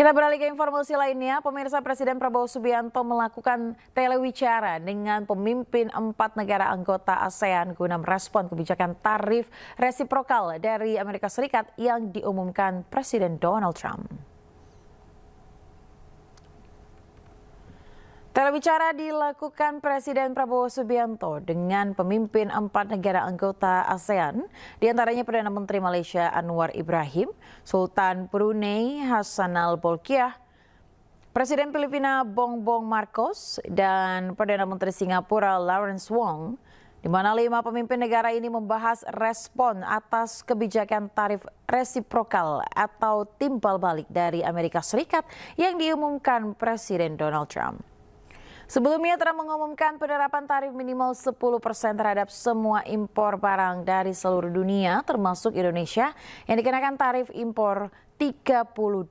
Kita beralih ke informasi lainnya, pemirsa Presiden Prabowo Subianto melakukan telewicara dengan pemimpin 4 negara anggota ASEAN guna merespon kebijakan tarif resiprokal dari Amerika Serikat yang diumumkan Presiden Donald Trump. Telewicara dilakukan Presiden Prabowo Subianto dengan pemimpin 4 negara anggota ASEAN, diantaranya Perdana Menteri Malaysia Anwar Ibrahim, Sultan Brunei Hassanal Bolkiah, Presiden Filipina Bongbong Marcos, dan Perdana Menteri Singapura Lawrence Wong, di mana 5 pemimpin negara ini membahas respon atas kebijakan tarif resiprokal atau timbal balik dari Amerika Serikat yang diumumkan Presiden Donald Trump. Sebelumnya Trump mengumumkan penerapan tarif minimal 10% terhadap semua impor barang dari seluruh dunia, termasuk Indonesia, yang dikenakan tarif impor 32%.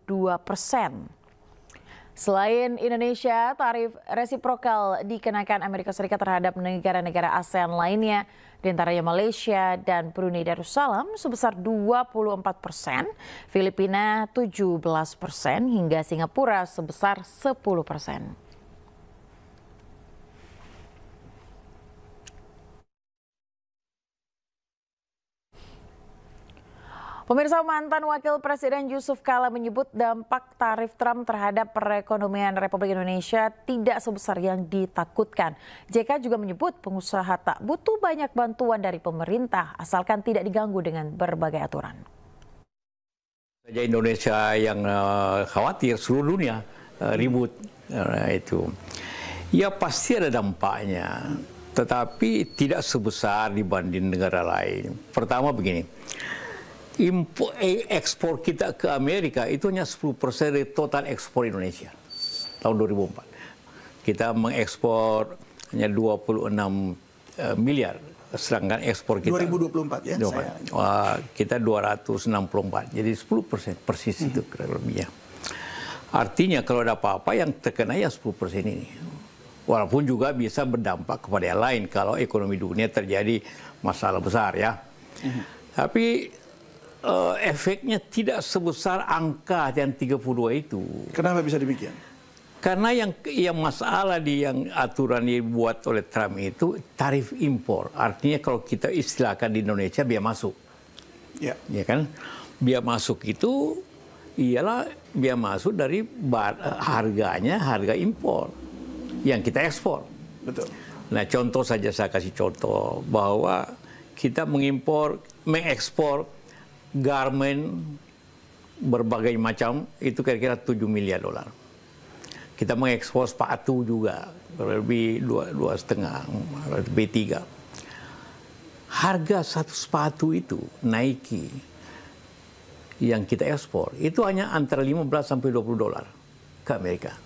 Selain Indonesia, tarif resiprokal dikenakan Amerika Serikat terhadap negara-negara ASEAN lainnya, diantaranya Malaysia dan Brunei Darussalam sebesar 24%, Filipina 17%, hingga Singapura sebesar 10%. Pemirsa, mantan Wakil Presiden Yusuf Kala menyebut dampak tarif Trump terhadap perekonomian Republik Indonesia tidak sebesar yang ditakutkan. JK juga menyebut pengusaha tak butuh banyak bantuan dari pemerintah asalkan tidak diganggu dengan berbagai aturan. Saja Indonesia yang khawatir, seluruh dunia ribut itu. Ya pasti ada dampaknya, tetapi tidak sebesar dibanding negara lain. Pertama begini. Ekspor kita ke Amerika itu hanya 10% dari total ekspor Indonesia tahun 2004. Kita mengekspor hanya 26 miliar, sedangkan ekspor kita 2024 ya. Kita 264, jadi 10% persis itu kurang lebihnya. Artinya kalau ada apa-apa yang terkena ya 10% ini. Walaupun juga bisa berdampak kepada yang lain kalau ekonomi dunia terjadi masalah besar ya. Tapi efeknya tidak sebesar angka yang 32 itu. Kenapa bisa demikian? Karena yang masalah di yang aturan yang dibuat oleh Trump itu tarif impor. Artinya kalau kita istilahkan di Indonesia biaya masuk. Ya kan? Biaya masuk itu ialah biaya masuk dari harganya, harga impor yang kita ekspor. Betul. Nah, contoh saja saya kasih contoh bahwa kita mengekspor garment berbagai macam itu kira-kira 7 miliar dolar. Kita mengekspor sepatu juga lebih 2,5, lebih 3. Harga satu sepatu itu Nike yang kita ekspor itu hanya antara 15 sampai 20 dolar ke Amerika.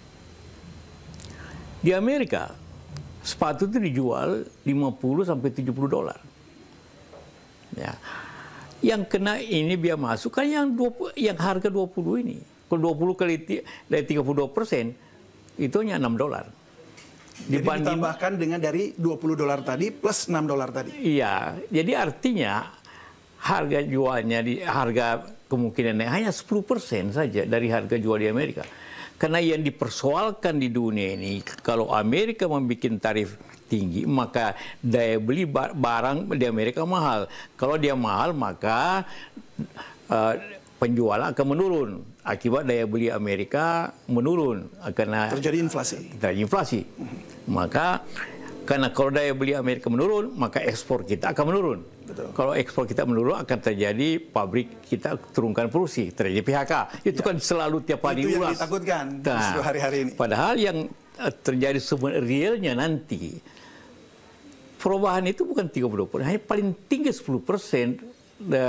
Di Amerika sepatu itu dijual 50 sampai 70 dolar. Ya. Yang kena ini biaya masuk kan yang harga 20 ini. Kalau 20 kali dari 32% itu hanya 6 dolar. Jadi ditambahkan dengan dari 20 dolar tadi plus 6 dolar tadi. Iya, jadi artinya harga jualnya harga kemungkinan hanya 10% saja dari harga jual di Amerika. Karena yang dipersoalkan di dunia ini kalau Amerika membuat tarif tinggi, maka daya beli barang di Amerika mahal. Kalau dia mahal, maka penjualan akan menurun. Akibat daya beli Amerika menurun. Karena terjadi inflasi. Maka karena kalau daya beli Amerika menurun, maka ekspor kita akan menurun. Betul. Kalau ekspor kita menurun, akan terjadi pabrik kita turunkan produksi, terjadi PHK. Itu kan selalu tiap hari itu ulas. Yang ditakutkan hari-hari ini. Padahal yang terjadi sebenarnya realnya nanti, perubahan itu bukan 30%, hanya paling tinggi 10%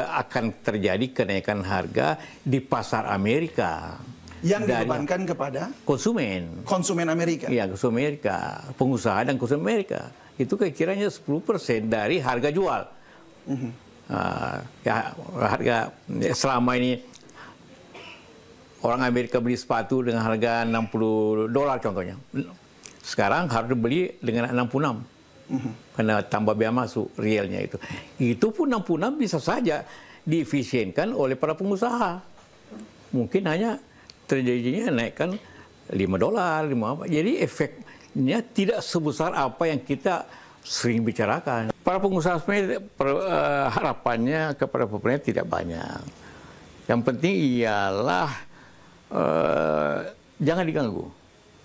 akan terjadi kenaikan harga di pasar Amerika. Yang dibebankan kepada konsumen Amerika. Iya, konsumen Amerika, pengusaha dan konsumen Amerika. Itu kira-kiranya 10% dari harga jual. Harga selama ini orang Amerika beli sepatu dengan harga 60 dolar contohnya. Sekarang harus beli dengan 66. Karena tambah biaya masuk realnya itu. Itu pun 66 bisa saja diefisienkan oleh para pengusaha. Mungkin hanya terjadinya naikkan $5, 5 apa. Jadi efeknya tidak sebesar apa yang kita sering bicarakan. Para pengusaha sebenarnya harapannya kepada pemerintah tidak banyak. Yang penting ialah jangan diganggu.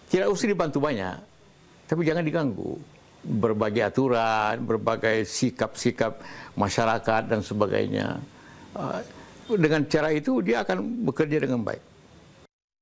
Tidak usah dibantu banyak, tapi jangan diganggu. Berbagai aturan, berbagai sikap-sikap masyarakat dan sebagainya. Dengan cara itu dia akan bekerja dengan baik.